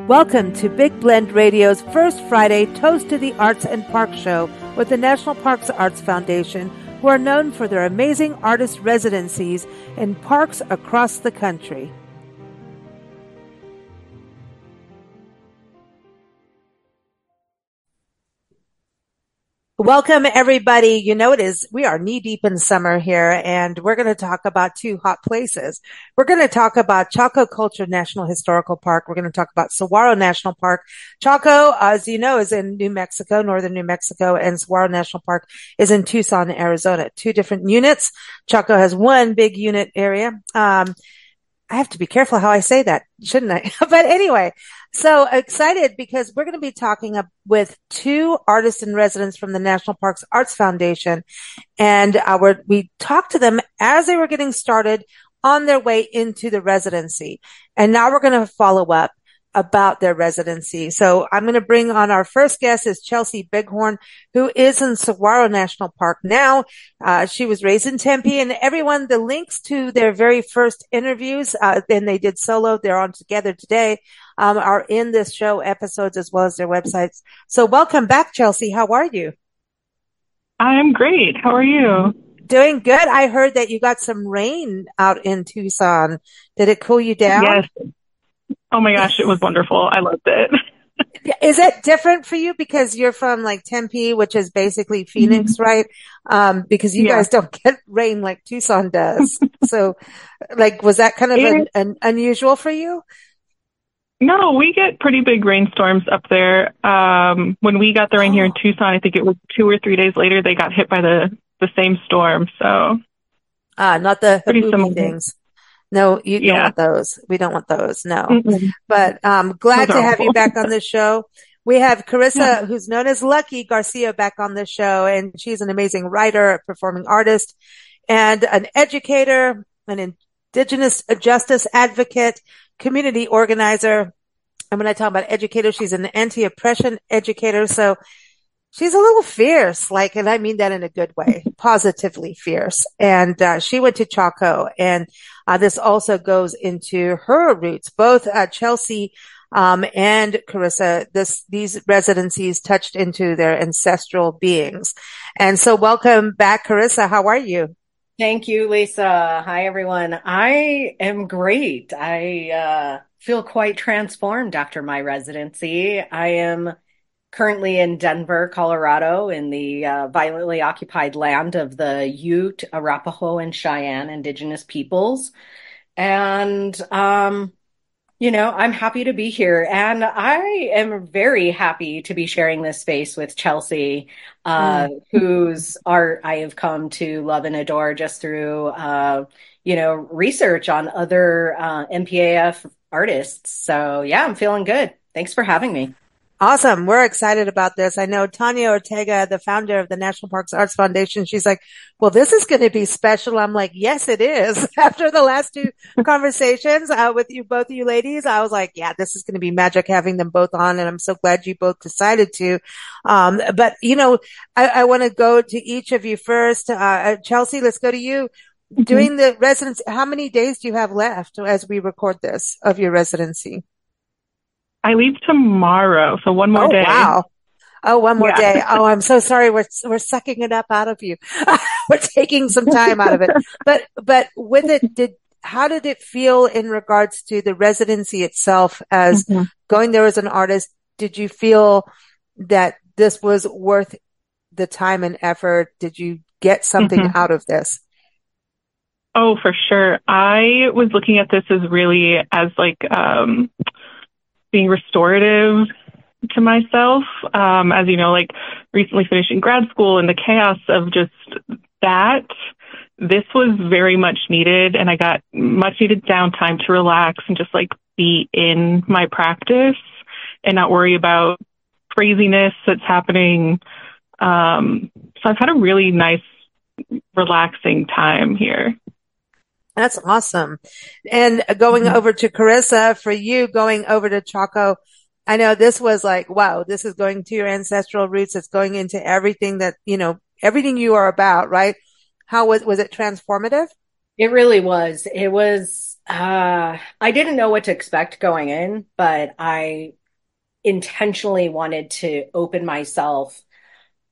Welcome to Big Blend Radio's first Friday Toast to the Arts and Park show with the National Parks Arts Foundation, who are known for their amazing artist residencies in parks across the country. Welcome, everybody. You know, we are knee deep in summer here, and we're going to talk about two hot places. We're going to talk about Chaco Culture National Historical Park. We're going to talk about Saguaro National Park. Chaco, as you know, is in New Mexico, northern New Mexico, and Saguaro National Park is in Tucson, Arizona. Two different units. Chaco has one big unit area. I have to be careful how I say that, shouldn't I? But anyway, so excited because we're going to be talking with two artists in residence from the National Parks Arts Foundation. And we talked to them as they were getting started on their way into the residency. And now we're going to follow up about their residency. So I'm going to bring on our first guest is Chelsea Bighorn, who is in Saguaro National Park now. She was raised in Tempe, and everyone, the links to their very first interviews, and they did solo, they're on together today, are in this show episodes as well as their websites. So welcome back, Chelsea. How are you? I'm great. How are you? Doing good. I heard that you got some rain out in Tucson. Did it cool you down? Yes. Oh my gosh, it was wonderful. I loved it. Is it different for you because you're from like Tempe, which is basically Phoenix, right? Because you guys don't get rain like Tucson does. So like, was that kind of an unusual for you? No, we get pretty big rainstorms up there. When we got the rain here in Tucson, I think it was 2 or 3 days later, they got hit by the same storm. So not the Habubi things. No, you don't want those. We don't want those. No. Mm-mm. But glad to have you back on the show. We have Carissa, who's known as Lucky Garcia, back on the show, and she's an amazing writer, a performing artist, and an educator, an indigenous justice advocate, community organizer. And when I talk about educator, she's an anti-oppression educator. So she's a little fierce, and I mean that in a good way, positively fierce. And she went to Chaco, and this also goes into her roots. Both Chelsea and Carissa, these residencies touched into their ancestral beings. And so welcome back, Carissa. How are you? Thank you, Lisa. Hi, everyone. I am great. I feel quite transformed after my residency. I am currently in Denver, Colorado, in the violently occupied land of the Ute, Arapaho, and Cheyenne indigenous peoples. And, I'm happy to be here. And I am very happy to be sharing this space with Chelsea, whose art I have come to love and adore just through, research on other NPAF artists. So, yeah, I'm feeling good. Thanks for having me. Awesome. We're excited about this. I know Tanya Ortega, the founder of the National Parks Arts Foundation, she's like, well, this is going to be special. I'm like, yes, it is. After the last two conversations with you, both of you ladies, I was like, yeah, this is going to be magic having them both on. And I'm so glad you both decided to. But I want to go to each of you first. Chelsea, let's go to you. Doing the residency, how many days do you have left as we record this of your residency? I leave tomorrow, so one more day. Wow. Oh, one more day. Oh, I'm so sorry. We're sucking it up out of you. We're taking some time out of it. But with it, how did it feel in regards to the residency itself as going there as an artist? Did you feel that this was worth the time and effort? Did you get something out of this? Oh, for sure. I was looking at this as really as being restorative to myself, as you know, recently finishing grad school and the chaos of just that. This was very much needed, and I got much needed downtime to relax and just be in my practice and not worry about craziness that's happening. So I've had a really nice, relaxing time here. That's awesome. And going over to Carissa, for you going over to Chaco, I know this was wow, this is going to your ancestral roots. It's going into everything that, everything you are about, right? How was it transformative? It really was. It was I didn't know what to expect going in, but I intentionally wanted to open myself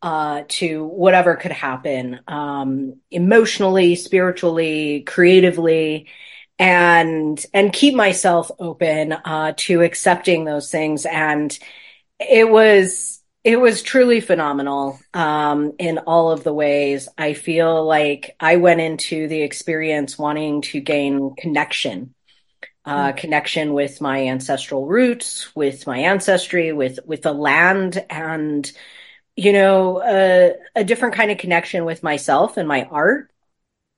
to whatever could happen, emotionally, spiritually, creatively, and keep myself open to accepting those things. And it was truly phenomenal in all of the ways. I feel like I went into the experience wanting to gain connection, Mm, connection with my ancestral roots, with my ancestry, with the land, and a different kind of connection with myself and my art.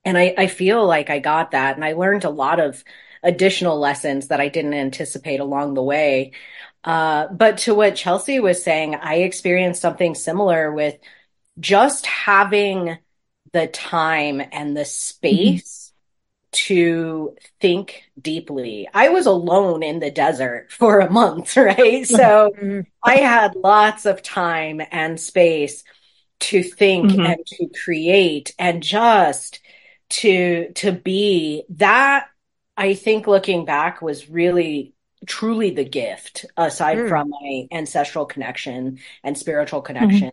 And I feel like I got that, and I learned a lot of additional lessons that I didn't anticipate along the way. But to what Chelsea was saying, I experienced something similar with just having the time and the Hmm. space to think deeply. I was alone in the desert for a month, right? So mm, I had lots of time and space to think Hmm. and to create and just to be that. I think looking back was really truly the gift, aside mm, from my ancestral connection and spiritual Hmm. connection.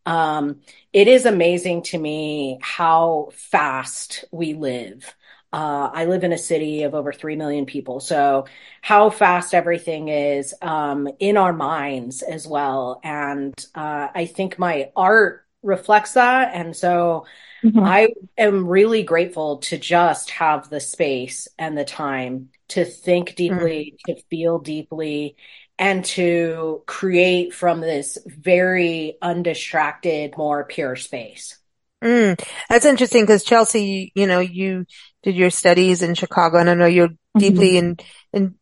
um, it is amazing to me how fast we live. I live in a city of over 3 million people. So, how fast everything is in our minds as well. And I think my art reflects that. And so, Hmm. I am really grateful to just have the space and the time to think mm. deeply, to feel deeply, and to create from this very undistracted, more pure space. Mm. That's interesting because Chelsea, you did your studies in Chicago, and I know you're Hmm. deeply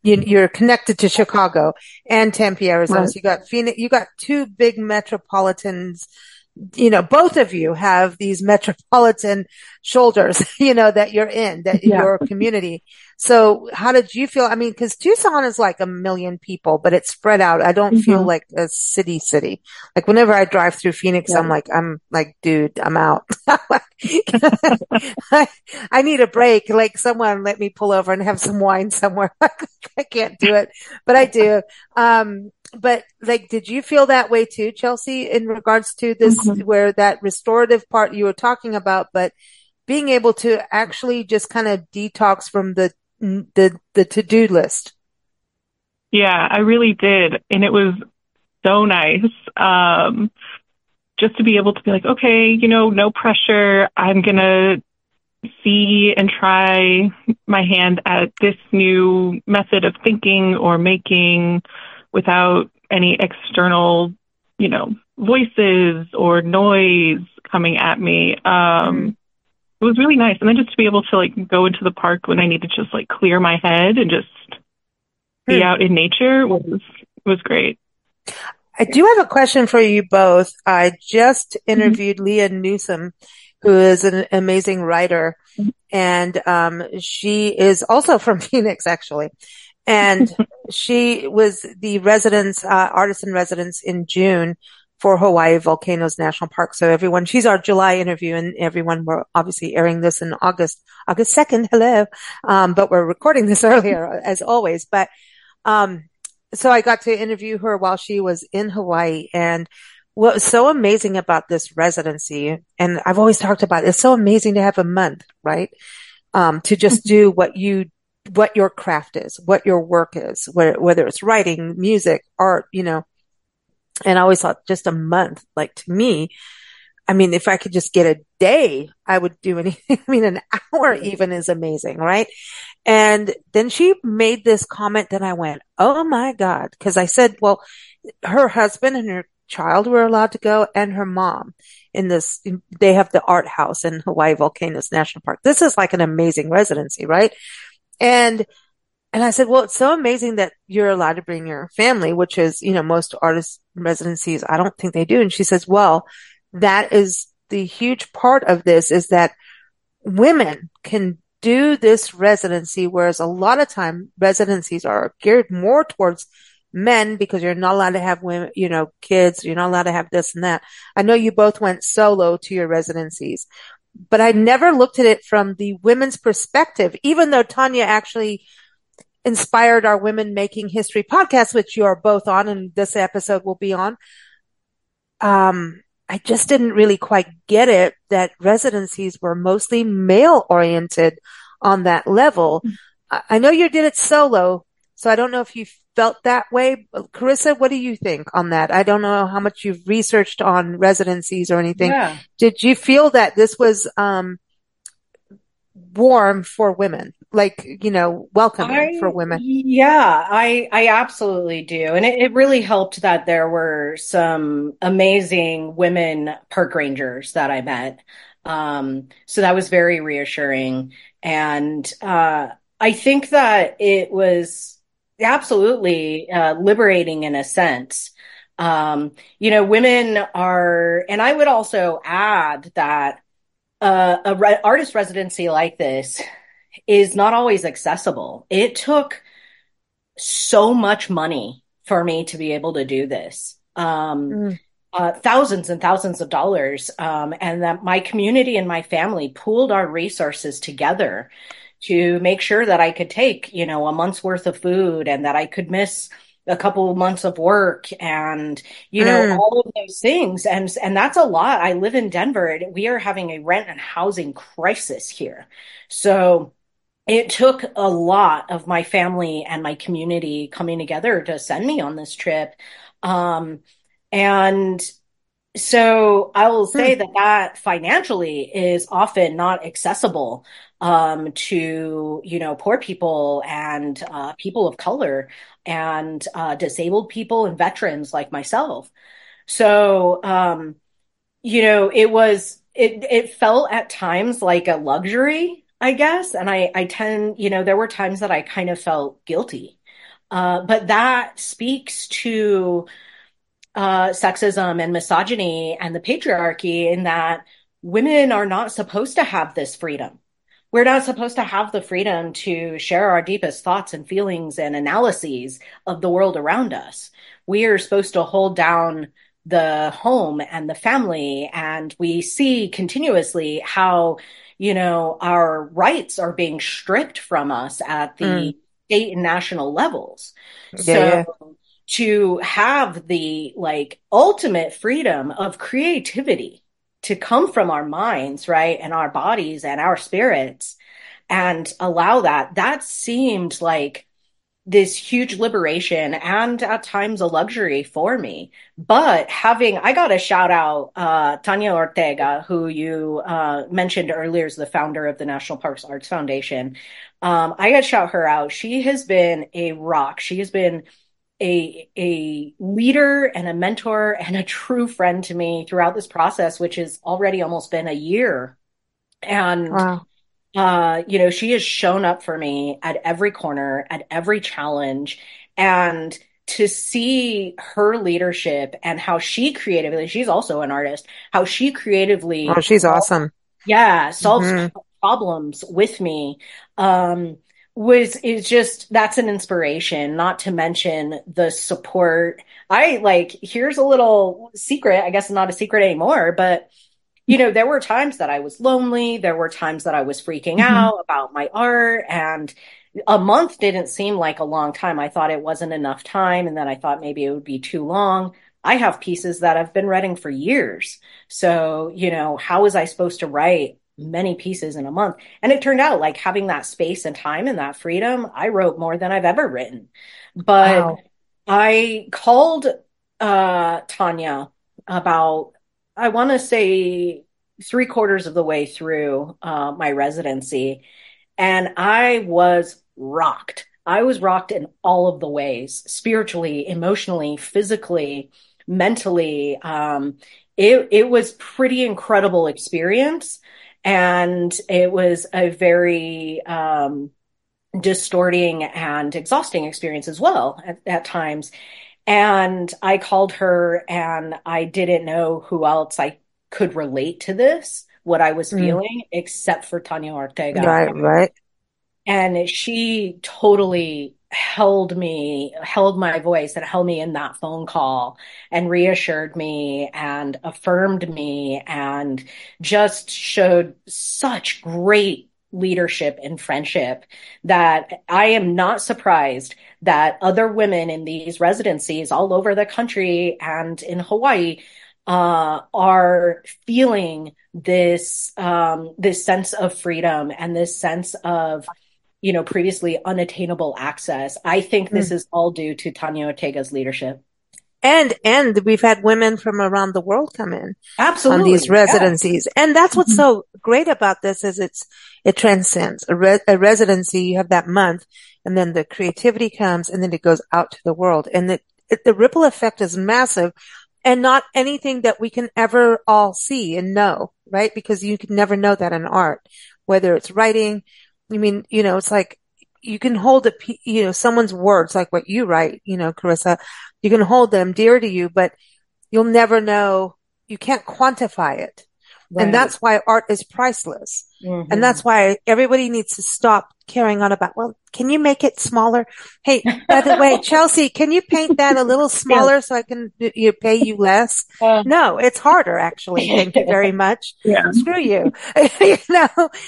you're connected to Chicago and Tempe, Arizona. Right. So you got Phoenix, you got two big metropolitans. Both of you have these metropolitan shoulders, that you're in, that Yeah. your community. So how did you feel? I mean, because Tucson is like a million people, but it's spread out. I don't feel Hmm. like a city. Like whenever I drive through Phoenix, Right. I'm like, dude, I'm out. I, I need a break. Like someone let me pull over and have some wine somewhere. I can't do it, but I do. But like, did you feel that way too, Chelsea, in regards to this, Hmm. where that restorative part you were talking about, but being able to actually just kind of detox from the to-do list? Yeah, I really did. And it was so nice. Just to be able to be like, okay, no pressure. I'm gonna see and try my hand at this new method of thinking or making without any external, voices or noise coming at me. Mm, It was really nice. And then just to be able to like go into the park when I need to just like clear my head and just be mm. out in nature was great. I do have a question for you both. I just Mhm. interviewed Leah Newsom, who is an amazing writer, and she is also from Phoenix, actually. And she was the artist in residence in June for Hawaii Volcanoes National Park. So everyone, she's our July interview, and everyone, we're obviously airing this in August 2nd. Hello. But we're recording this earlier, as always. But um, so I got to interview her while she was in Hawaii. And what was so amazing about this residency, and I've always talked about it, it's so amazing to have a month, right? To just do what your craft is, what your work is, whether it's writing, music, art, and I always thought just a month, like to me, I mean, if I could just get a day, I would do anything. I mean, an hour even is amazing, right? And then she made this comment that I went, oh my God. Cause I said, well, her husband and her child were allowed to go, and her mom they have the art house in Hawaii Volcanoes National Park. This is like an amazing residency, right? And, and I said, well, it's so amazing that you're allowed to bring your family, which is, most artist residencies, I don't think they do. And she says, well, that is the huge part of this, is that women can do this residency, whereas a lot of time residencies are geared more towards men because you're not allowed to have women, kids. You're not allowed to have this and that. I know you both went solo to your residencies, but I never looked at it from the women's perspective, even though Tanya actually inspired our Women Making History podcast, which you are both on, and this episode will be on. I just didn't really quite get it that residencies were mostly male oriented on that level. I know you did it solo, so I don't know if you felt that way. Carissa, what do you think on that? I don't know how much you've researched on residencies or anything. Yeah. Did you feel that this was, warm for women, like, welcoming for women? I absolutely do. And it really helped that there were some amazing women park rangers that I met. So that was very reassuring. And I think that it was absolutely liberating in a sense. Women are, and I would also add that artist residency like this is not always accessible. It took so much money for me to be able to do this. Mm, Thousands and thousands of dollars. And that my community and my family pooled our resources together to make sure that I could take, a month's worth of food and that I could miss a couple of months of work and, mm, all of those things. And that's a lot. I live in Denver. We are having a rent and housing crisis here. So it took a lot of my family and my community coming together to send me on this trip. Um, and so I will say mm, that financially is often not accessible to, poor people and people of color and disabled people and veterans like myself. So, it felt at times like a luxury, I guess. And I tend, there were times that I kind of felt guilty. But that speaks to sexism and misogyny and the patriarchy in that women are not supposed to have this freedom. We're not supposed to have the freedom to share our deepest thoughts and feelings and analyses of the world around us. We are supposed to hold down the home and the family, and we see continuously how, our rights are being stripped from us at mm. the state and national levels. Yeah, So yeah. to have the like ultimate freedom of creativity to come from our minds, right, and our bodies and our spirits and allow that seemed like this huge liberation and at times a luxury for me. But I got to shout out Tanya Ortega, who you mentioned earlier is the founder of the National Parks Arts Foundation. I got to shout her out. She has been a rock. She has been a leader and a mentor and a true friend to me throughout this process, which has already almost been a year. And Wow. she has shown up for me at every corner, at every challenge, and to see her leadership and how she creatively, she's also an artist, how she Oh, creatively, she's awesome. solves Hmm. problems with me. Um, was is just that's an inspiration, not to mention the support. Here's a little secret, I guess not a secret anymore, but there were times that I was lonely. There were times that I was freaking Mhm. out about my art, and a month didn't seem like a long time. I thought it wasn't enough time, and then I thought maybe it would be too long. I have pieces that I've been writing for years. So, how was I supposed to write many pieces in a month? And it turned out like having that space and time and that freedom, I wrote more than I've ever written. But Wow. I called Tanya about, I want to say, three-quarters of the way through my residency, and I was rocked. I was rocked in all of the ways, spiritually, emotionally, physically, mentally. It was pretty incredible experience, and it was a very distorting and exhausting experience as well at times. And I called her and I didn't know who else I could relate to this, what I was Mm. feeling, except for Tanya Ortega. Right, right. And she totally held my voice and held me in that phone call and reassured me and affirmed me and just showed such great leadership and friendship that I am not surprised that other women in these residencies all over the country and in Hawaii are feeling this sense of freedom and this sense of previously unattainable access. I think this Mm. is all due to Tanya Ortega's leadership. And we've had women from around the world come in on these Absolutely. Yeah. residencies. And that's what's Mhm. so great about this is it transcends a residency. You have that month and then the creativity comes and then it goes out to the world and the ripple effect is massive and not anything that we can ever all see and know, right? Because you can never know that in art, whether it's writing. I mean, it's like you can hold someone's words like what you write, Carissa, you can hold them dear to you, but you'll never know. You can't quantify it. And Right. that's why art is priceless. And Hmm. that's why everybody needs to stop carrying on about, well, can you make it smaller? Hey, by the way, Chelsea, can you paint that a little Yeah. smaller so I can pay you less? Uh, No, it's harder actually. Thank you very much. Yeah. Screw you.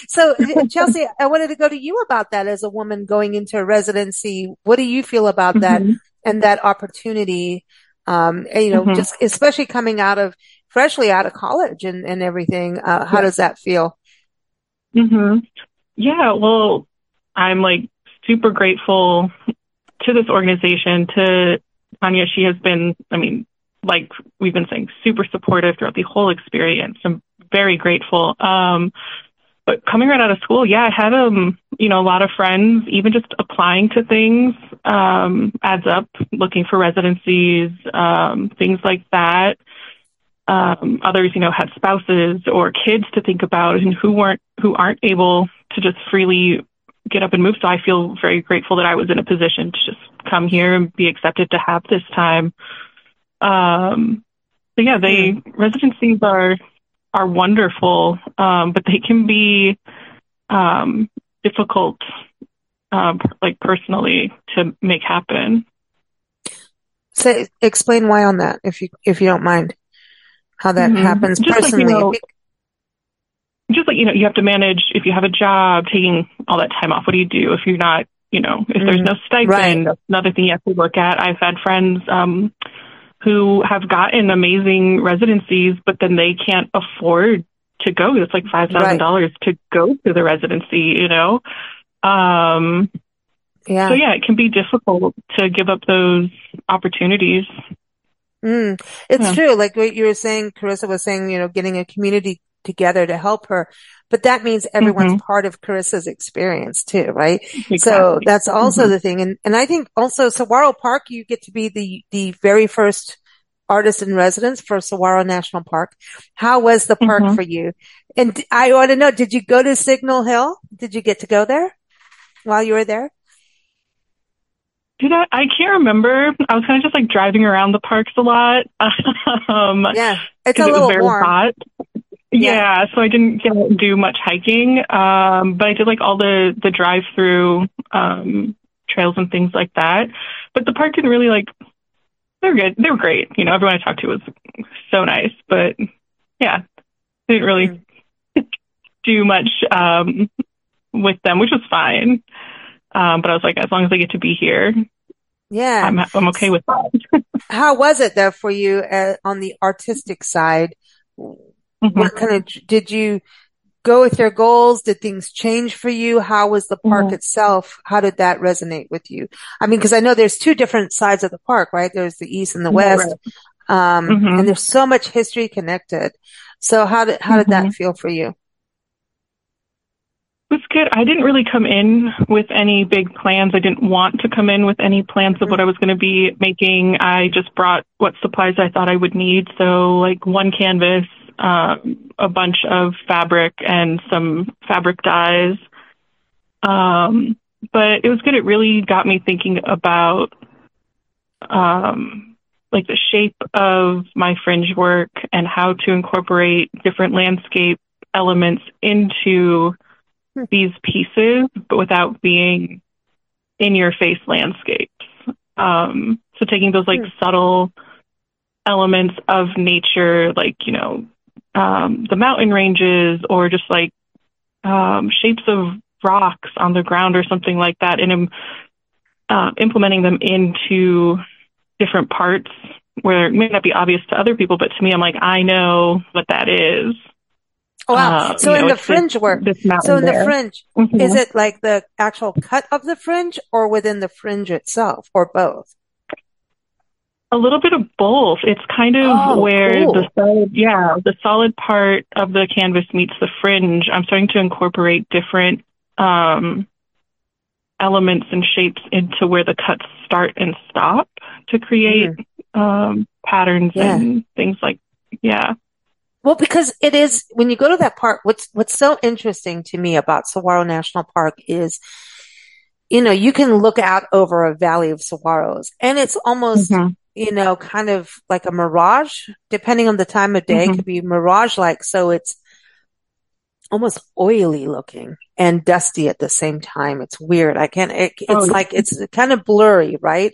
So Chelsea, I wanted to go to you about that as a woman going into a residency. What do you feel about that Hmm. and that opportunity? And, Hmm. just especially coming freshly out of college and everything. How Yeah. does that feel? Hmm. Yeah. Well, I'm like super grateful to this organization, to Tanya. She has been, I mean, like we've been saying, super supportive throughout the whole experience. I'm very grateful. But coming right out of school, yeah, I had a lot of friends, even just applying to things, adds up, looking for residencies, things like that. Others, had spouses or kids to think about and who aren't able to just freely get up and move. So I feel very grateful that I was in a position to just come here and be accepted to have this time. So yeah, Hmm. residencies are wonderful, but they can be difficult, like personally, to make happen. Explain why on that, if you don't mind, how that Hmm. happens personally. Just like you have to manage if you have a job, taking all that time off. What do you do if you're not, if there's no Right, stipend? That's another thing you have to look at. I've had friends who have gotten amazing residencies, but then they can't afford to go. It's like right. $5,000 to go to the residency. Um, so Yeah. yeah, it can be difficult to give up those opportunities. Mm. It's Yeah. true. Like what you were saying, Carissa was saying, getting a community together to help her. But that means everyone's Hmm. part of Carissa's experience too, right? So Exactly. that's also Hmm. the thing. And I think also Saguaro Park, you get to be the very first artist in residence for Saguaro National Park. How was the park Hmm. for you? And I want to know, did you go to Signal Hill? Did you get to go there while you were there? I can't remember. I was kind of just like driving around the parks a lot, Yeah. It's a because it was little very warm. hot. Yeah. Yeah, so I didn't get to do much hiking, but I did like all the drive-through trails and things like that. But the park didn't really like. They were good. They were great. Everyone I talked to was so nice. But yeah, didn't really Mm. do much with them, which was fine. But I was like, as long as I get to be here, Yeah. I'm okay with that. How was it though for you on the artistic side? What Hmm. kind of did you go with your goals? Did things change for you? How was the park Hmm. itself? How did that resonate with you? I mean, because I know there's two different sides of the park, right? There's the east and the Right, west, right. Hmm. and there's so much history connected. So how did that Hmm. feel for you? It was good. I didn't really come in with any big plans. I didn't want to come in with any plans of what I was going to be making. I just brought what supplies I thought I would need. So, like one canvas, a bunch of fabric, and some fabric dyes. Um, but it was good. It really got me thinking about like the shape of my fringe work and how to incorporate different landscape elements into these pieces, but without being in your face landscapes. So taking those like subtle elements of nature, like, the mountain ranges, or just like shapes of rocks on the ground or something like that, and implementing them into different parts where it may not be obvious to other people, but to me, I'm like, I know what that is. Oh, wow. So in the fringe work, so in the fringe, is it like the actual cut of the fringe or within the fringe itself, or both? A little bit of both. It's kind of where cool. the solid part of the canvas meets the fringe. I'm starting to incorporate different elements and shapes into where the cuts start and stop to create patterns and things like, Well, because it is, when you go to that park, what's so interesting to me about Saguaro National Park is, you can look out over a valley of saguaros, and it's almost, kind of like a mirage, depending on the time of day. It could be mirage-like. So it's almost oily looking and dusty at the same time. It's weird. It's kind of blurry, right?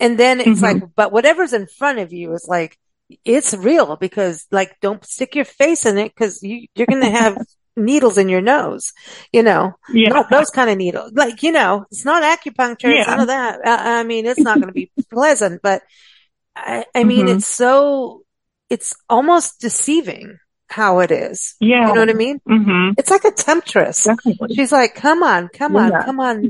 And then it's like, but whatever's in front of you is like, it's real, because like, don't stick your face in it, because you're going to have needles in your nose, not those kind of needles. Like, it's not acupuncture. It's none of that. I mean, it's not going to be pleasant, but I mean, it's almost deceiving how it is. Yeah. You know what I mean? It's like a temptress. Definitely. She's like, come on.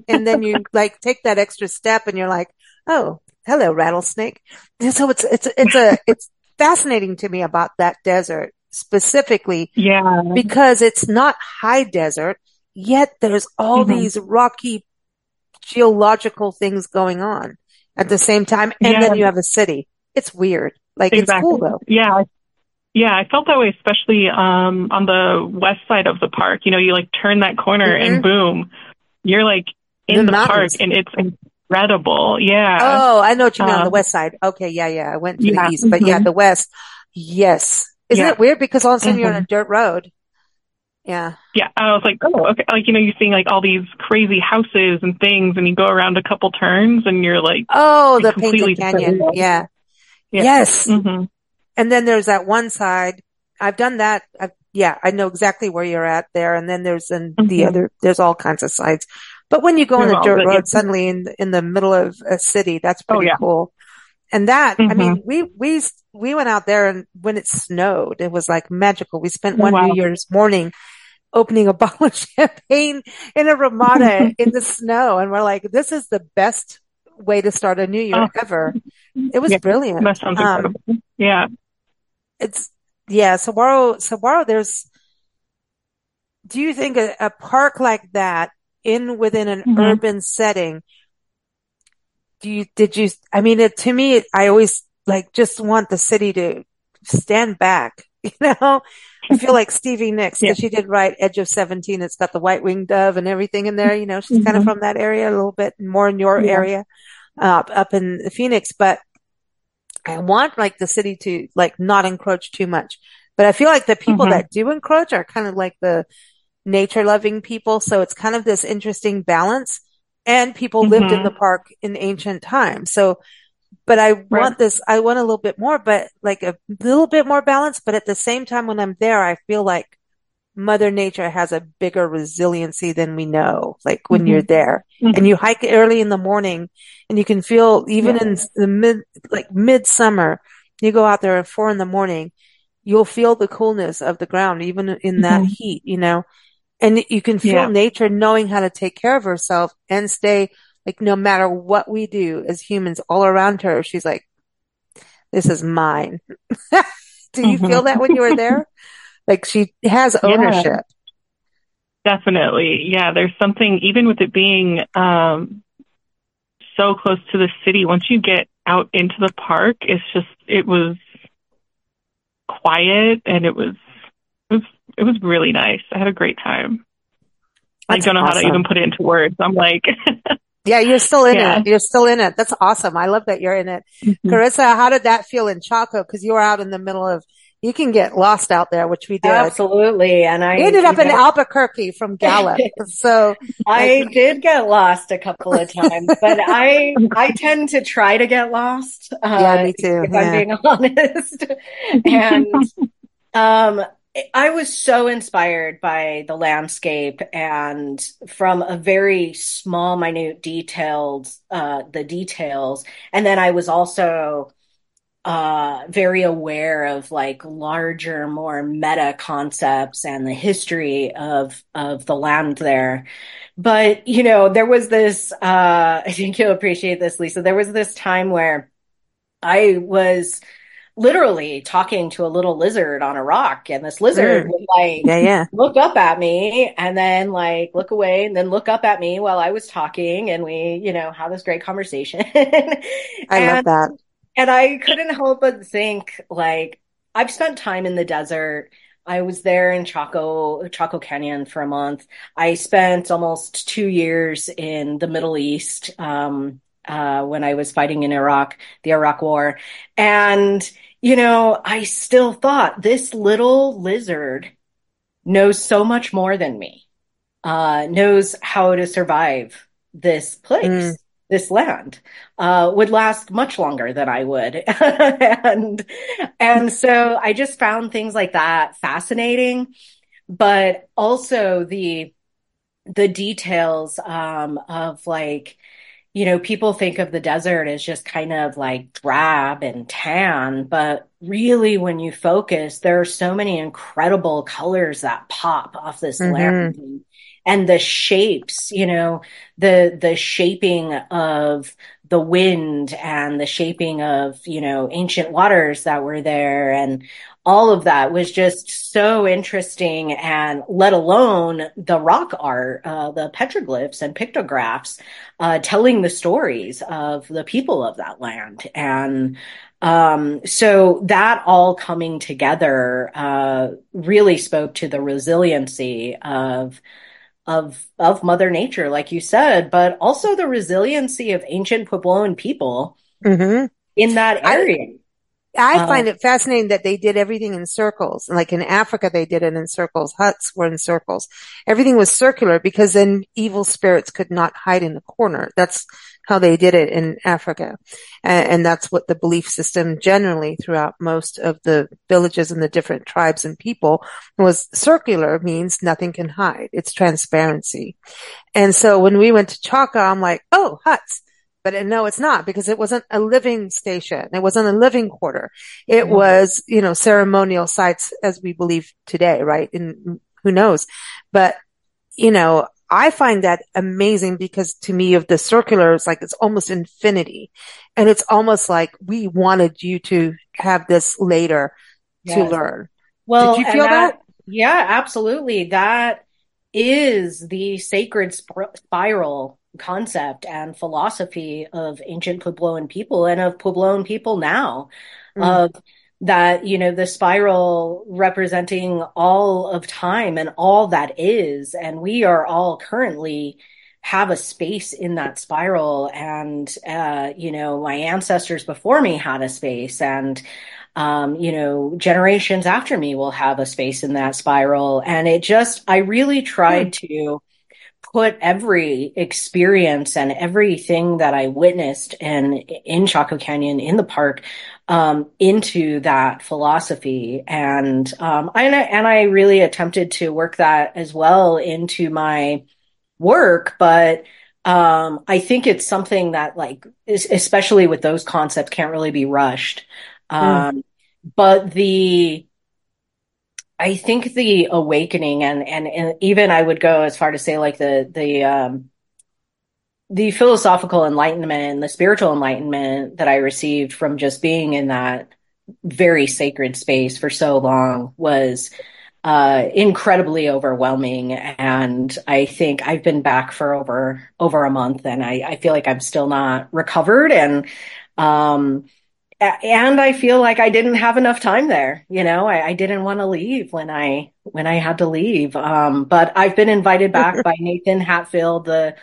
And then you like take that extra step and you're like, oh, hello, rattlesnake. And so it's fascinating to me about that desert specifically. Yeah. Because it's not high desert, yet there's all these rocky geological things going on at the same time. And then you have a city. It's weird. Like, it's cool though. Yeah. Yeah, I felt that way, especially on the west side of the park. You like turn that corner and boom, you're like in the park, and it's incredible. Yeah. Oh, I know what you mean on the west side. Okay, yeah. I went to the east, but the west. Yes. Isn't it weird? Because all of a sudden you're on a dirt road. Yeah. Yeah. I was like, oh, okay. Like, you're seeing like all these crazy houses and things, and you go around a couple turns and you're like, oh, the Painted Canyon. Yeah. Yes. And then there's that one side. I've done that. I know exactly where you're at there. And then there's the other, there's all kinds of sides. But when you go on a dirt road suddenly in the middle of a city, that's pretty cool. And that, I mean, we went out there, and when it snowed, it was like magical. We spent New Year's morning opening a bottle of champagne in a Ramada in the snow. And we're like, this is the best way to start a new year ever. It was brilliant. That sounds incredible. Yeah. Saguaro, do you think a park like that within an urban setting, I mean, to me, I always like just want the city to stand back, I feel like Stevie Nicks, because she did write Edge of 17. It's got the white-winged dove and everything in there. She's kind of from that area, a little bit more in your area, up in Phoenix, but I want like the city to like not encroach too much. But I feel like the people that do encroach are kind of like the nature loving people. So it's kind of this interesting balance, and people lived in the park in ancient times. So, but I want I want a little bit more, but like a little bit more balance. But at the same time, when I'm there, I feel like Mother Nature has a bigger resiliency than we know. Like when you're there and you hike early in the morning, and you can feel even in the midsummer, you go out there at 4 a.m, you'll feel the coolness of the ground, even in that heat, and you can feel nature knowing how to take care of herself and stay, like, no matter what we do as humans all around her, she's like, this is mine. Do you feel that when you were there? Like, she has ownership. Definitely. Yeah. There's something, even with it being, so close to the city, once you get out into the park, it was quiet, and it was really nice. I had a great time. I don't know how to even put it into words. I'm like, yeah, you're still in it. You're still in it. That's awesome. I love that you're in it. Carissa, how did that feel in Chaco? Because you were out in the middle of You can get lost out there, which we did. Absolutely. And We ended up in Albuquerque from Gallup. So I did get lost a couple of times, but I tend to try to get lost, yeah, me too. if I'm being honest. And um, I was so inspired by the landscape and from a very small, minute the details. And then I was also very aware of like larger, more meta concepts and the history of the land there. But there was this I think you'll appreciate this, Lisa. There was this time where I was literally talking to a little lizard on a rock, and this lizard would like look up at me and then like look away and then look up at me while I was talking, and we have this great conversation. I love that. And I couldn't help but think, like, I've spent time in the desert. I was there in Chaco Canyon for a month. I spent almost 2 years in the Middle East when I was fighting in Iraq, the Iraq War. And, I still thought this little lizard knows so much more than me, knows how to survive this place. This land would last much longer than I would. and so I just found things like that fascinating, but also the details of like, people think of the desert as just kind of like drab and tan, but really when you focus, there are so many incredible colors that pop off this land. And the shapes, the shaping of the wind and the shaping of, ancient waters that were there. And all of that was just so interesting. And let alone the rock art, the petroglyphs and pictographs, telling the stories of the people of that land. And so that all coming together really spoke to the resiliency of Mother Nature, like you said, but also the resiliency of ancient Puebloan people in that area. I find it fascinating that they did everything in circles. Like in Africa, they did it in circles. Huts were in circles. Everything was circular because then evil spirits could not hide in the corner. That's how they did it in Africa. And that's what the belief system generally throughout most of the villages and the different tribes and people was. Circular means nothing can hide. It's transparency. And so when we went to Chaco, I'm like, oh, huts. But no, it's not, because it wasn't a living station. It wasn't a living quarter. It was, ceremonial sites as we believe today, right? And who knows? But, I find that amazing because to me of the circular, it's like, it's almost infinity. And it's almost like we wanted you to have this later to learn. Well, did you feel that? Yeah, absolutely. That is the sacred spiral concept and philosophy of ancient Puebloan people and of Puebloan people now, of that, the spiral representing all of time and all that is. And we are all currently have a space in that spiral. And, my ancestors before me had a space, and generations after me will have a space in that spiral. And I really tried to put every experience and everything that I witnessed in Chaco Canyon, in the park, into that philosophy. And I really attempted to work that as well into my work. But I think it's something that, like, especially with those concepts, can't really be rushed. But I think the awakening and even I would go as far to say like the philosophical enlightenment and the spiritual enlightenment that I received from just being in that very sacred space for so long was incredibly overwhelming. And I think I've been back for over a month, and I feel like I'm still not recovered. And I feel like I didn't have enough time there. I didn't want to leave when I had to leave. But I've been invited back by Nathan Hatfield, the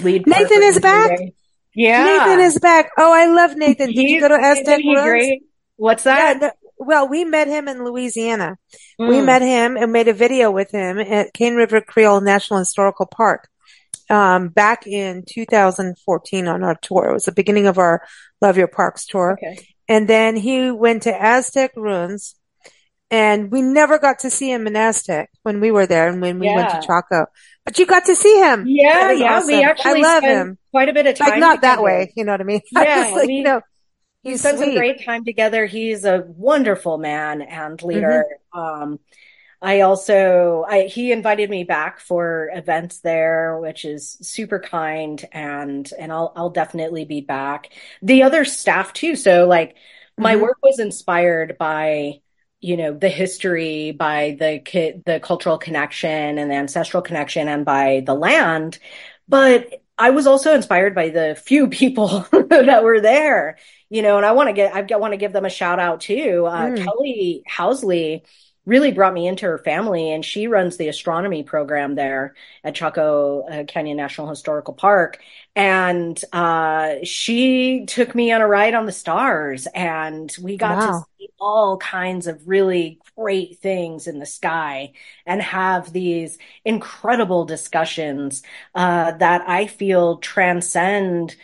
lead. Nathan is back. Yeah. Nathan is back. Oh, I love Nathan. Did you go to Aztec Ruins? Great. What's that? Yeah, well, we met him in Louisiana. We Mm, met him and made a video with him at Cane River Creole National Historical Park, back in 2014 on our tour. It was the beginning of our Love Your Parks tour. okay. And then he went to Aztec ruins, and we never got to see him in Aztec when we were there and when we went to Yeah. Chaco. But you got to see him. That Yeah, is yeah. We awesome. I actually love spent him. quite a bit of Like time not that together. way, you know what I mean? I just Yeah, like, we he's spent some sweet. great time together. He's a wonderful man and Hmm. leader. He invited me back for events there, which is super kind, and I'll definitely be back. The other staff too. So like my Hmm. work was inspired by, the history, by the cultural connection and the ancestral connection and by the land. But I was also inspired by the few people that were there, and I want to give them a shout out too. Mm. Kelly Housley really brought me into her family, and she runs the astronomy program there at Chaco Canyon National Historical Park. And she took me on a ride on the stars, and we got to Wow. see all kinds of really great things in the sky and have these incredible discussions that I feel transcend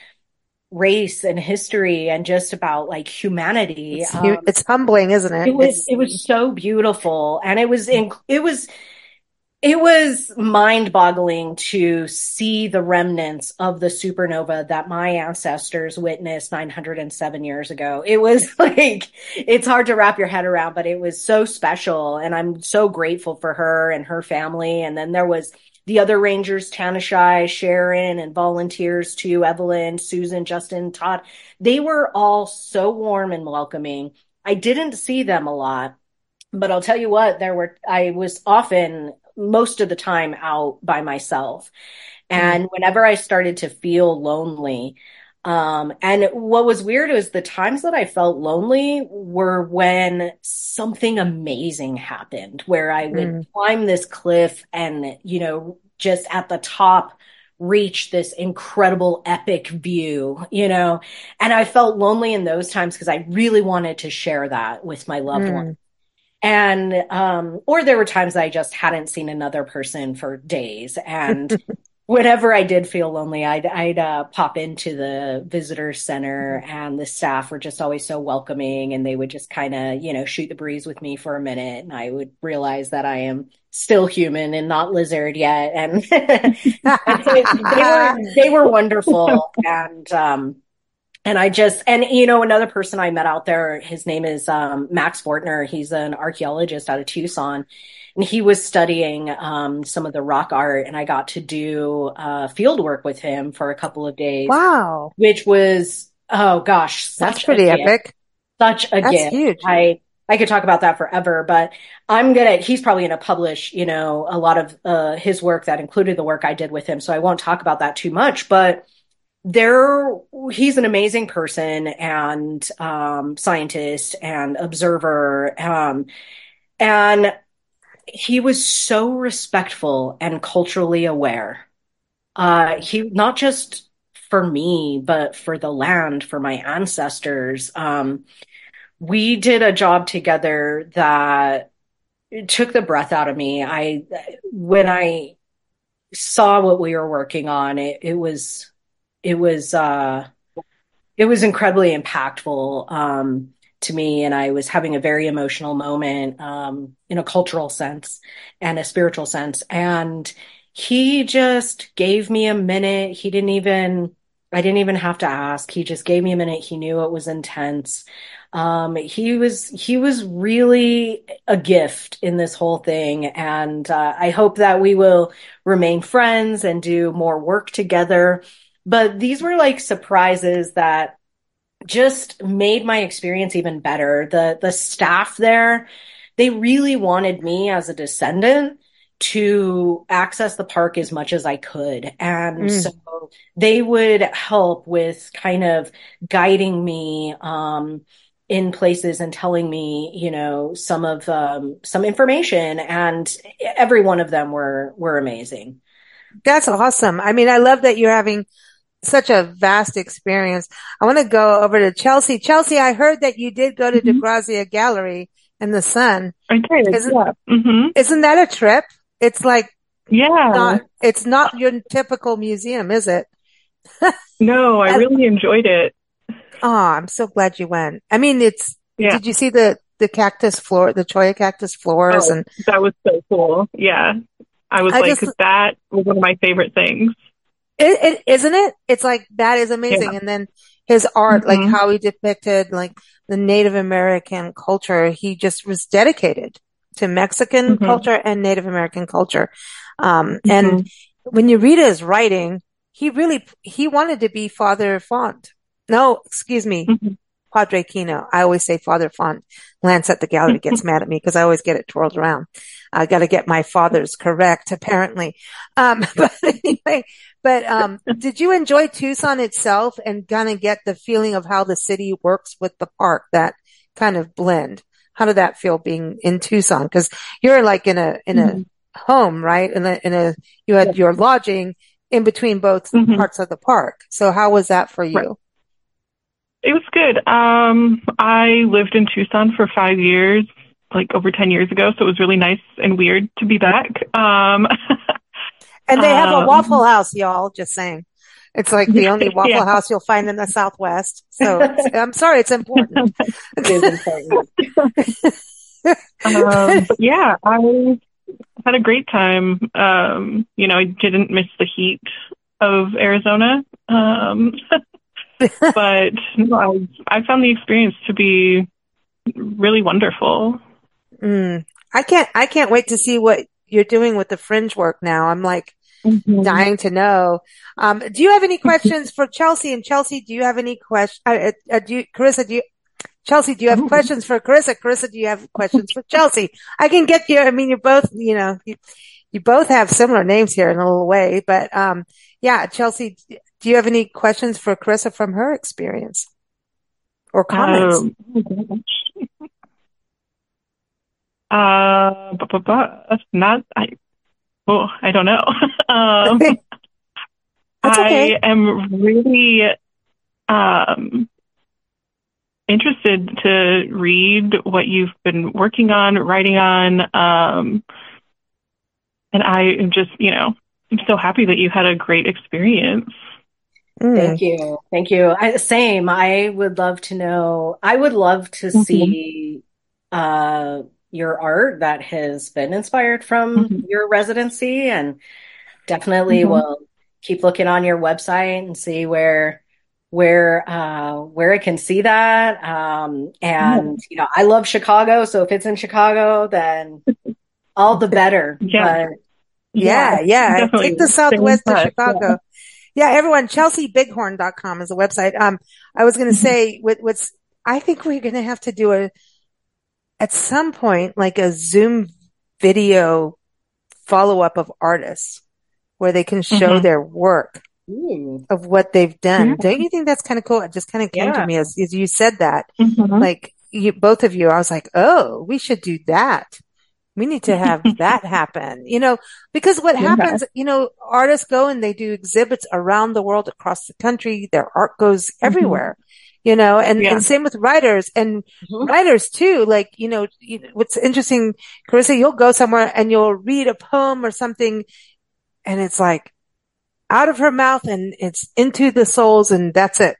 race and history and just about like humanity. It's humbling, isn't it? It was so beautiful, and it was mind-boggling to see the remnants of the supernova that my ancestors witnessed 907 years ago. It was like it's hard to wrap your head around, but it was so special, and I'm so grateful for her and her family. And then there was the other rangers, Tanashai, Sharon, and volunteers too, Evelyn, Susan, Justin, Todd. They were all so warm and welcoming. I didn't see them a lot, but I'll tell you what, I was often, most of the time, out by myself. Mm. And whenever I started to feel lonely, and what was weird was the times that I felt lonely were when something amazing happened, where I would Mm. climb this cliff and, just at the top, reach this incredible epic view, and I felt lonely in those times because I really wanted to share that with my loved one. Mm. And or there were times I just hadn't seen another person for days. And whenever I did feel lonely, I'd pop into the visitor center, and the staff were just always so welcoming, and they would just kind of, shoot the breeze with me for a minute, and I would realize that I am still human and not lizard yet. And and so they were wonderful. And another person I met out there, his name is Max Fortner. He's an archaeologist out of Tucson, and he was studying some of the rock art, and I got to do field work with him for a couple of days, Wow. which was, oh gosh, That's such a pretty gift, epic. such a That's gift. huge. I could talk about that forever, but he's probably going to publish, a lot of his work that included the work I did with him. So I won't talk about that too much, but there he's an amazing person and scientist and observer, and he was so respectful and culturally aware. He not just for me but for the land, for my ancestors. We did a job together that took the breath out of me. I When I saw what we were working on, it was it was incredibly impactful to me, and I was having a very emotional moment in a cultural sense and a spiritual sense. And he just gave me a minute. I didn't even have to ask. He just gave me a minute. He knew it was intense. He was really a gift in this whole thing, and I hope that we will remain friends and do more work together. But these were like surprises that just made my experience even better. The staff there, they really wanted me as a descendant to access the park as much as I could. And so Mm. they would help with kind of guiding me in places and telling me, some information. And every one of them were amazing. That's awesome. I mean, I love that you're having such a vast experience. I want to go over to Chelsea. Chelsea, I heard that you did go to the Hmm. Grazia Gallery in the sun. I did, Isn't yeah. Hmm. isn't that a trip? It's like Yeah. it's not your typical museum, is it? No, I And, really enjoyed it. oh, I'm so glad you went. I mean, Yeah. did you see the cactus floor, the Cholla cactus floors? Oh, And that was so cool. Yeah. I was I like, just, that was one of my favorite things. isn't it? It's like, that is Yeah. amazing. And then his art, like Hmm. how he depicted like the Native American culture, he just was dedicated to Mexican Hmm. culture and Native American culture. And Hmm. when you read his writing, he wanted to be Father Font. No, excuse me. Hmm. Padre Kino. I always say Father Font. Lance at the gallery gets mad at me because I always get it twirled around. I got to get my fathers correct, apparently. But anyway, did you enjoy Tucson itself and kind of get the feeling of how the city works with the park, that kind of blend? How did that feel being in Tucson? Because you're like in a Hmm. home, right? You Yeah. had your lodging in between both Hmm. parts of the park. So how was that for Right. you? It was good. I lived in Tucson for 5 years, like over 10 years ago, so it was really nice and weird to be back. And they have a Waffle Um, House, y'all, just saying. It's like the only yeah, Waffle House you'll find in the Southwest. So I'm sorry, it's important. It is important. but yeah, I had a great time. I didn't miss the heat of Arizona. But no, I found the experience to be really wonderful. Mm. I can't wait to see what you're doing with the fringe work now. I'm like Hmm. dying to know. Do you have any questions for Chelsea? And Chelsea, do you have any questions? Carissa, Chelsea, do you have Oh, questions for Carissa? Carissa, do you have questions for Chelsea? I can get you. I mean, you're both, you both have similar names here in a little way, but, yeah, Chelsea, do you have any questions for Carissa from her experience or comments? Oh gosh. Not I. Oh, I don't know. um, That's okay. I am really um interested to read what you've been working on, writing on. And I am just, I'm so happy that you had a great experience. Mm, thank you. Thank you. Same. I would love to know. I would love to Hmm. see uh, your art that has been inspired from Hmm. your residency, and definitely Hmm. will keep looking on your website and see where I can see that. And I love Chicago, so if it's in Chicago, then all the better. Yeah, But yeah, yeah, yeah. Take the definitely. Stay in Southwest to touch. Yeah. Chicago. Yeah, everyone, chelseabighorn.com is the website. I was going to Hmm. say I think we're going to have to do at some point, like a Zoom video follow up of artists where they can show Hmm. their work ooh, of what they've Yeah. done. Don't you think that's kind of cool? It just kind of came to yeah, me as you said that. Hmm. Like both of you, I was like, oh, we should do that. We need to have that happen, because what Yeah. happens, artists go and they do exhibits around the world, across the country. Their art goes Hmm. everywhere, Yeah. and same with writers and mhm, writers too. Like, what's interesting, Carissa, you'll go somewhere and you'll read a poem or something and it's like out of her mouth and it's into the souls and that's it.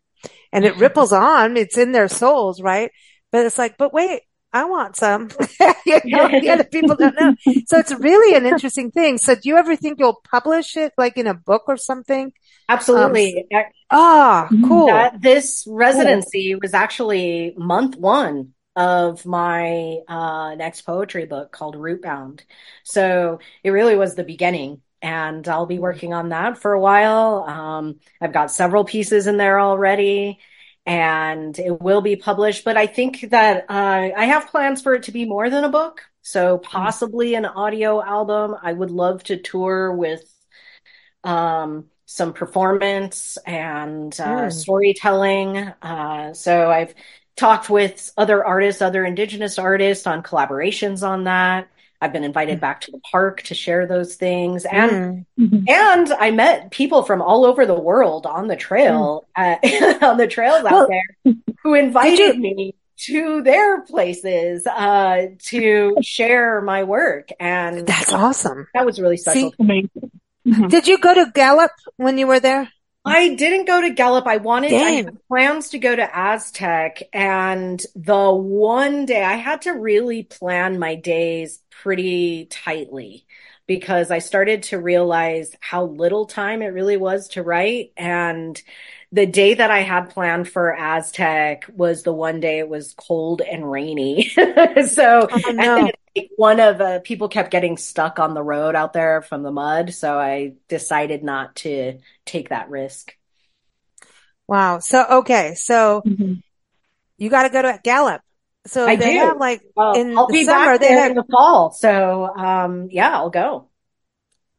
And it ripples on. It's in their souls, right? But it's like, but wait, I want some. The other people don't know. So it's really an interesting thing. So do you ever think you'll publish it like in a book or something? Um, absolutely. cool. That this Cool. residency was actually month one of my next poetry book called Rootbound. So it really was the beginning, and I'll be working on that for a while. I've got several pieces in there already, and it will be published. But I think that I have plans for it to be more than a book. So Mm, possibly an audio album. I would love to tour with some performance and mm, storytelling. So I've talked with other artists, other Indigenous artists on collaborations on that. I've been invited back to the park to share those things. Mm. And I met people from all over the world on the Mm. trail, on the trails out Well, there who did invited you? me to their places to share my work. And That's awesome. that was really special. See, Amazing. Mhm. did you go to Gallup when you were there? I didn't go to Gallup. I had Dang. plans to go to Aztec, and the one day I had to really plan my days pretty tightly because I started to realize how little time it really was to write. And the day that I had planned for Aztec was the one day it was cold and rainy. So, Oh and then no. like, one of people kept getting stuck on the road out there from the mud. So I decided not to take that risk. Wow. So, okay. So Mhm. you got to go to Gallup. So I they have do. like Well, in I'll the be back summer, they there have, in the fall. So, yeah, I'll go.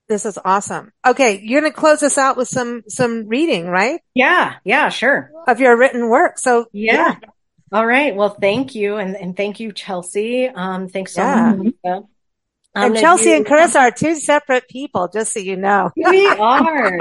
this is awesome. Okay. You're going to close us out with some reading, right? Yeah, yeah, sure. Of your written work. So Yeah. yeah, All right. Well, thank you. And thank you, Chelsea. Thanks so much, yeah. Mhm. Lisa. And If Chelsea and you, Carissa are two separate people, just so you know. we are.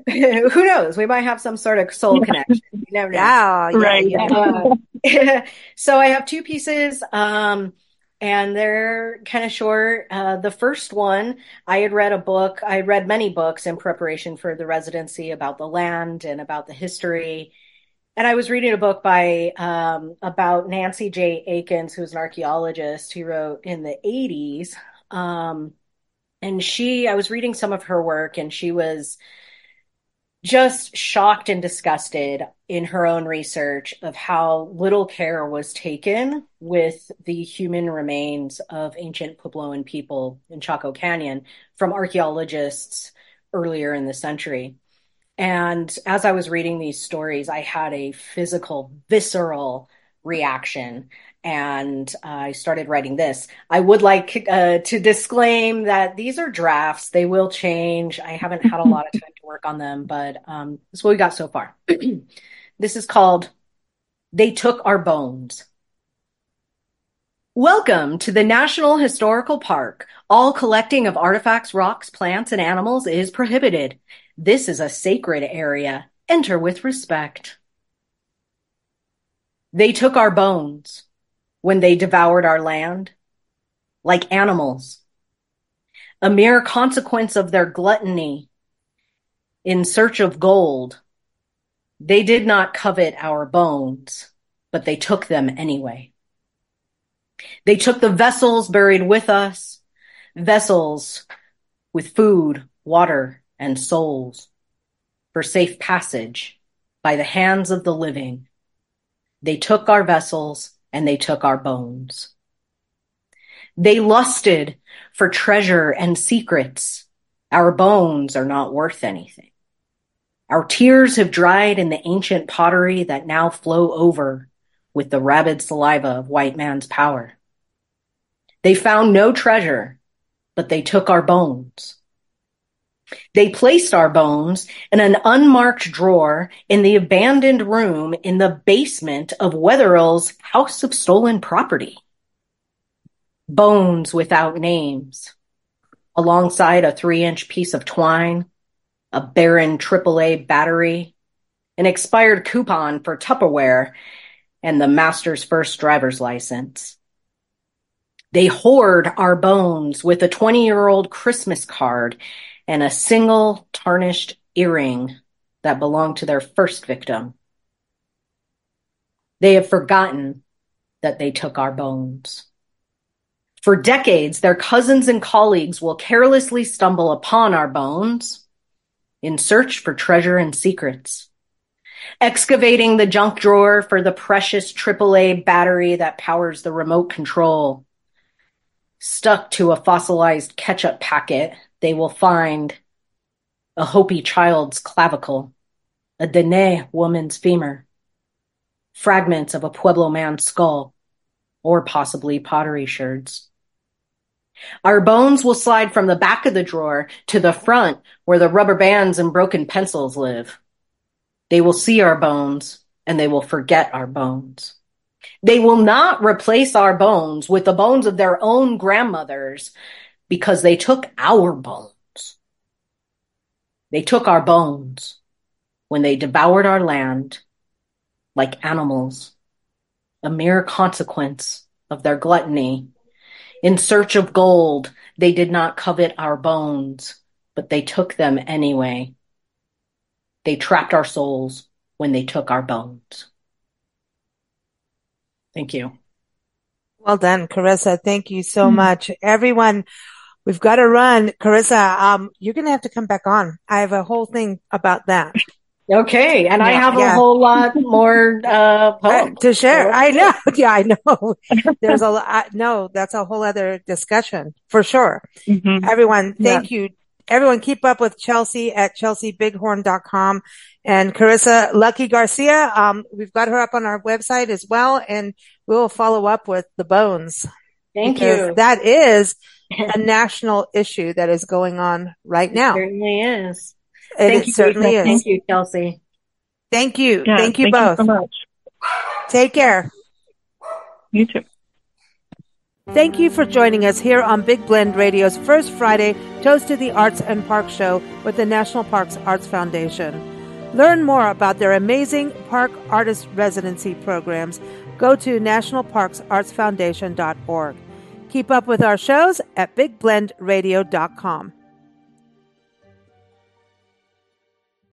Who knows? We might have some sort of soul connection. You never know. Yeah. Yeah. Right. Yeah. Uh, so I have two pieces, and they're kind of short. The first one, I had read a book. I had read many books in preparation for the residency about the land and about the history. And I was reading a book by about Nancy J. Akins, who's an archaeologist who wrote in the 80s. And I was reading some of her work, and she was just shocked and disgusted in her own research of how little care was taken with the human remains of ancient Puebloan people in Chaco Canyon from archaeologists earlier in the century. And as I was reading these stories, I had a physical, visceral reaction. And I started writing this. I would like to disclaim that these are drafts. They will change. I haven't had a lot of time to work on them, but this is what we got so far. This is called They Took Our Bones. Welcome to the National Historical Park. All collecting of artifacts, rocks, plants, and animals is prohibited. This is a sacred area. Enter with respect. They took our bones when they devoured our land, like animals, a mere consequence of their gluttony in search of gold. They did not covet our bones, but they took them anyway. They took the vessels buried with us, vessels with food, water, and souls for safe passage by the hands of the living. They took our vessels and they took our bones. They lusted for treasure and secrets. Our bones are not worth anything. Our tears have dried in the ancient pottery that now flow over with the rabid saliva of white man's power. They found no treasure, but they took our bones. They placed our bones in an unmarked drawer in the abandoned room in the basement of Wetherell's House of Stolen Property. Bones without names, alongside a 3-inch piece of twine, a barren AAA battery, an expired coupon for Tupperware, and the master's first driver's license. They hoard our bones with a 20-year-old Christmas card and a single tarnished earring that belonged to their first victim. They have forgotten that they took our bones. For decades, their cousins and colleagues will carelessly stumble upon our bones in search for treasure and secrets, excavating the junk drawer for the precious AAA battery that powers the remote control. Stuck to a fossilized ketchup packet, they will find a Hopi child's clavicle, a Dene woman's femur, fragments of a Pueblo man's skull, or possibly pottery sherds. Our bones will slide from the back of the drawer to the front where the rubber bands and broken pencils live. They will see our bones and they will forget our bones. They will not replace our bones with the bones of their own grandmothers because they took our bones. They took our bones when they devoured our land like animals, a mere consequence of their gluttony. In search of gold, they did not covet our bones, but they took them anyway. They trapped our souls when they took our bones. Thank you. Well done, Carissa. Thank you so much. Everyone, we've got to run. Carissa, you're going to have to come back on. I have a whole thing about that. Okay. And I have a whole lot more poems to share. I know. Yeah, I know. There's a lot. No, that's a whole other discussion for sure. Everyone, thank you. Everyone keep up with Chelsea at chelseabighorn.com and Carissa Lucky Garcia. We've got her up on our website as well, and we'll follow up with the bones. Thank you. That is a national issue that is going on right now. It certainly is. It certainly is. Thank you, Chelsea. Thank you. Yeah, thank you both. You so much. Take care. You too. Thank you for joining us here on Big Blend Radio's first Friday Toast to the Arts and Park show with the National Parks Arts Foundation. Learn more about their amazing park artist residency programs. Go to nationalparksartsfoundation.org. Keep up with our shows at bigblendradio.com.